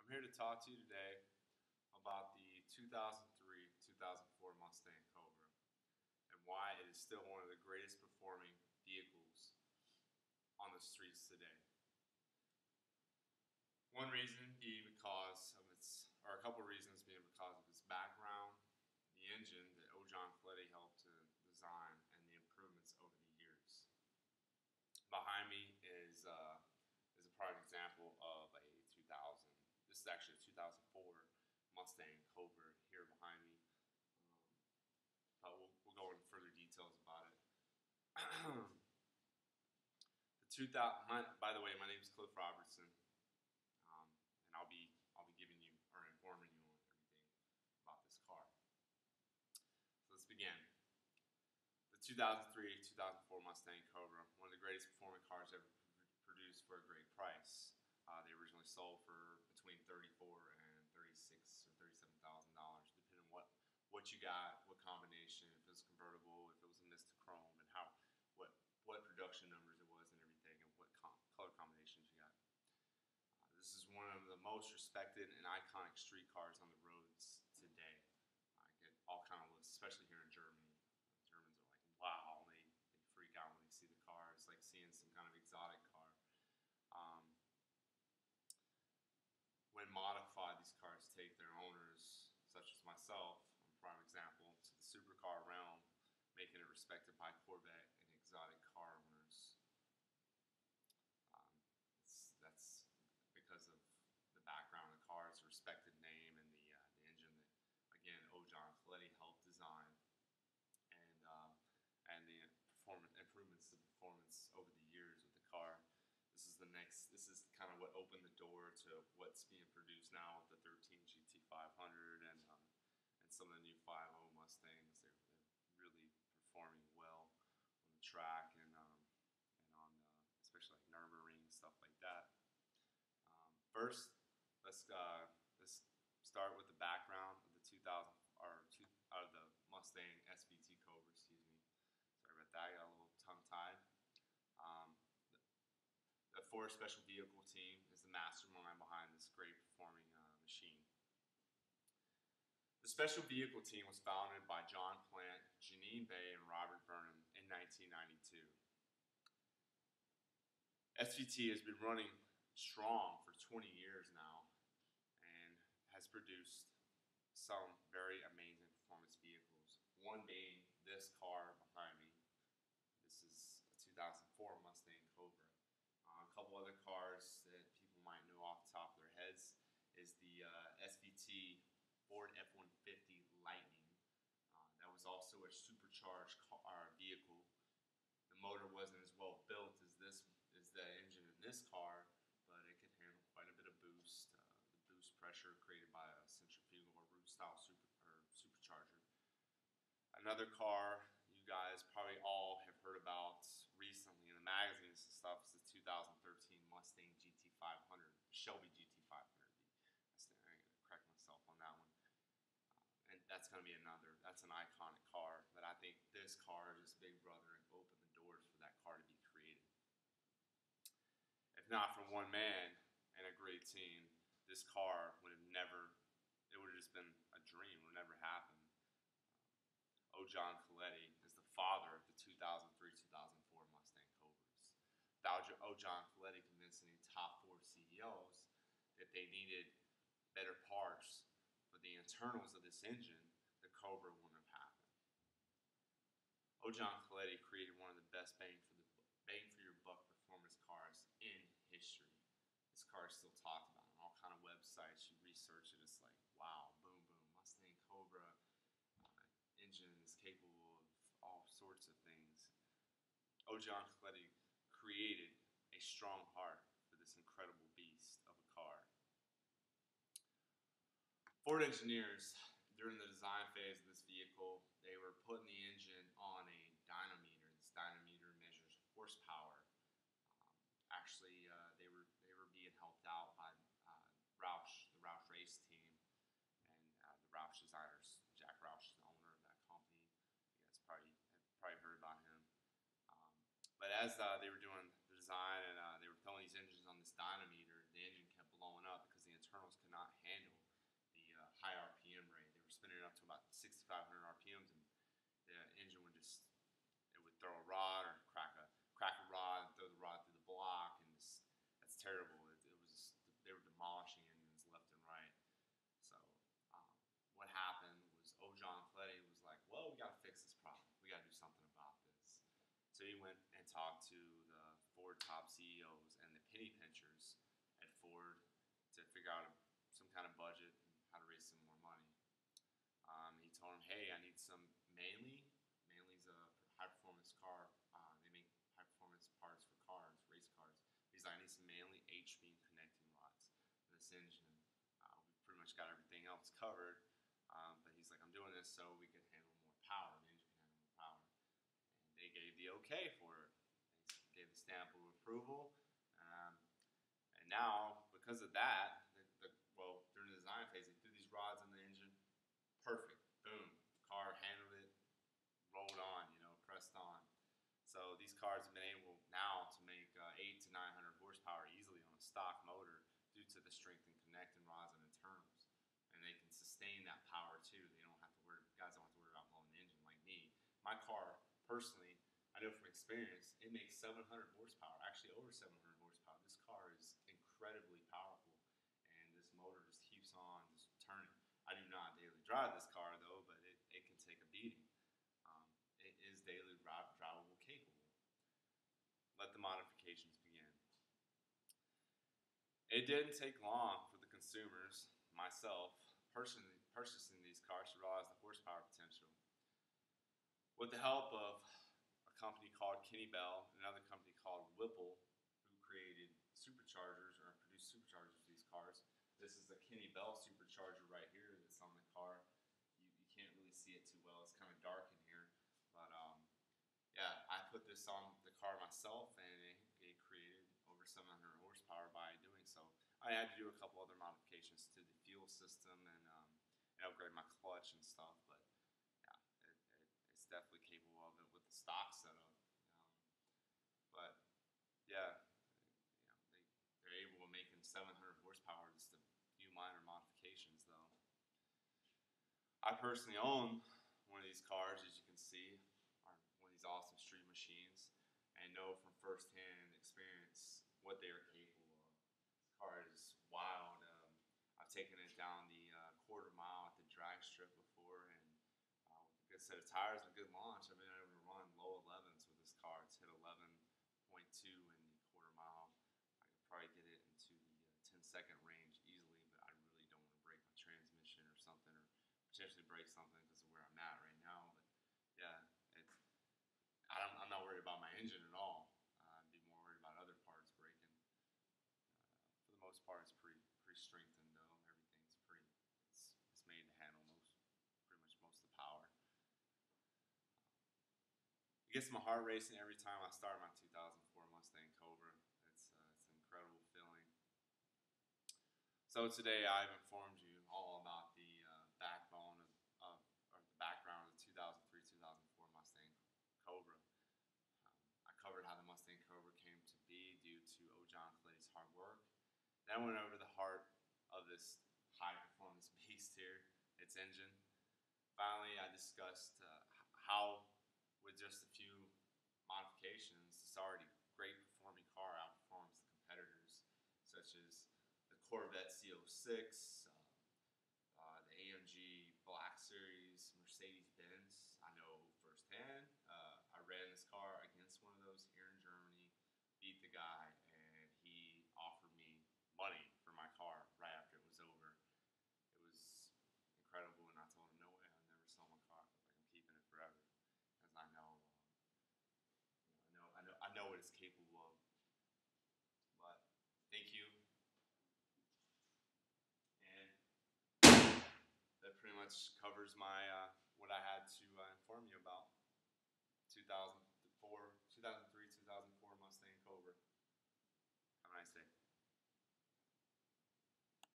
I'm here to talk to you today about the 2003-2004 Mustang Cobra and why it is still one of the greatest performing vehicles on the streets today. One reason being because of or a couple of reasons being because of its background, the engine that Ojon Fleddy helped to design, and the improvements over the years. Behind me is a prime example of a 2000. This is actually a 2004 Mustang Cobra here behind me. But we'll go into further details about it. By the way, my name is Cliff Robertson, and I'll be giving you or informing you on everything about this car. So let's begin. The 2003-2004 Mustang Cobra, one of the greatest performing cars ever produced for a great price. They originally sold for between $34,000 and $36,000 or $37,000, depending on what you got, what combination, if it was convertible, if it was a Mista Chrome, and what production numbers it was, and everything, and what color combinations you got. This is one of the most respected and iconic street cars on the roads today. I get all kind of looks, especially here in Germany. Germans are like, wow, they freak out when they see the car. It's like seeing some kind of exotic car. When modified, these cars take their owners, such as myself, a prime example, to the supercar realm, making it respected by Corvette and exotic car owners. That's because of the background of the car. It's a respected name, and the engine that, again, Ojon Fleddy helped design, and the improvements to performance over the years with the car. This is kind of what opened the door to what's being produced now with the 13 GT500 and some of the new 5.0 Mustangs. They're really performing well on the track and on especially like Nürburgring, stuff like that. First, let's start with the background of the the Mustang SVT Cobra. Excuse me. Sorry about that. I got a little tongue-tied. The Ford Special Vehicle team is the mastermind behind this great performing machine. The Special Vehicle team was founded by John Plant, Janine Bay, and Robert Burnham in 1992. SVT has been running strong for 20 years now and has produced some very amazing performance vehicles. One being this car behind me. This is a 2004 Mustang Cobra. A couple other cars that people might know off the top of their heads is the SVT Ford F-150 Lightning. That was also a supercharged vehicle. The motor wasn't as well built as the engine in this car, but it could handle quite a bit of boost. The boost pressure created by a centrifugal or root style supercharger. Another car you guys probably all have heard about recently in the magazines and stuff is the 2013 Mustang GT500, Shelby GT500. I'm going to correct myself on that one. And that's going to be that's an iconic car, but I think this car is just big brother and opened the doors for that car to be created. If not for one man and a great team, this car would have just been a dream. It would never happen. Ojon Fleddy is the father of the 2003-2004 Mustang Cobras. Ojon Fleddy convincing the top 4 CEOs that they needed better parts for the internals of this engine, the Cobra wouldn't have happened. Ojon Fleddy created one of the best bang for your buck performance cars in history. This car is still talked about on all kind of websites. You research it, it's like, wow, boom, boom, Mustang Cobra. Engine is capable of all sorts of things. Ojon Fleddy created a strong heart for this incredible beast of a car. Ford engineers, during the design phase of this vehicle, they were putting the engine on a dynameter. This dynameter measures horsepower. They were being helped out by the Roush race team, and the Roush designers. Jack Roush is the owner of that company. You guys probably heard about him. But as they were doing the design and they were throwing these engines on this dynameter, the engine kept blowing up because the internals could not throw a rod or crack a rod and throw the rod through the block, and that's terrible. It was they were demolishing engines left and right. So um, what happened was Ojon Cleddy was like, well, we got to fix this problem. We got to do something about this. So he went and talked to the Ford top CEOs and the penny pinchers at Ford to figure out some kind of budget and how to raise some more money. He told him, hey, I need some Manly. Manly's a high performance car. They make high performance parts for cars, race cars. He's like, I need some Manly HB connecting rods in this engine. We pretty much got everything else covered. But he's like, I'm doing this so we can handle more power. The engine can handle more power. And they gave the okay for it. They gave the stamp of approval. And now, because of that, during the design phase, they threw these rods in the engine. Perfect. Boom. Car handled it, rolled on, pressed on. So these cars have been able now to make 8 to 900 horsepower easily on a stock motor due to the strength in connecting rods and internals. And they can sustain that power too. They don't have to worry, guys don't have to worry about blowing the engine like me. My car, personally, I know from experience, it makes 700 horsepower, actually over 700 horsepower. This car is incredibly powerful, and this motor just keeps on just turning. I do not daily drive this car though, but it can take a beating. It is daily drivable capable. Let the modifications begin. It didn't take long for the consumers, myself, purchasing these cars to realize the horsepower potential. With the help of a company called Kenny Bell and another company called Whipple, who created superchargers or produced superchargers for these cars. This is the Kenny Bell supercharger right here that's on the car. You can't really see it too well. It's kind of dark in here. But yeah, I put this on the car myself, and it created over 700 horsepower by doing so. I had to do a couple other modifications to the fuel system and upgrade my clutch and stuff. But yeah, it's definitely capable of it with the stock setup. But yeah, they're able to make 700 horsepower, just a few minor modifications though. I personally own one of these cars, as you can see, one of these awesome street machines, and know from firsthand experience what they are capable of. This car is wild. I've taken it down the quarter mile at the drag strip before, and with a good set of tires and a good launch, I've been able to run low 11s with this car. It's hit 11.2 in the quarter mile. I could probably get it into the 10-second range easily, but I really don't want to break my transmission or something, or potentially break something because of where I'm at right now. But yeah, I'm not worried about my engine at all. I'd be more worried about other parts breaking. For the most part, it's pretty strengthened though. Everything's it's made to handle pretty much most of the power. It gets my heart racing every time I start my 2004 Mustang Cobra. It's an incredible feeling. So today I've informed you all about the backbone or the background of the 2003-2004 Mustang Cobra. I covered how the Mustang Cobra came to be due to Ojon Cleddy's hard work. Then I went over the heart of this high-performance beast here, its engine. Finally, I discussed how, with just a few modifications, this already great performing car outperforms the competitors, such as the Corvette C06, the AMG Black Series, Mercedes-Benz. I know firsthand. I ran this car against one of those here in Germany, beat the guy, and he offered me money for my car right after it was over. It was incredible, and I told him, no way, I'll never sell my car. Like, I'm keeping it forever, because I know what it's capable of. But thank you, and that pretty much covers my what I had to inform you about 2004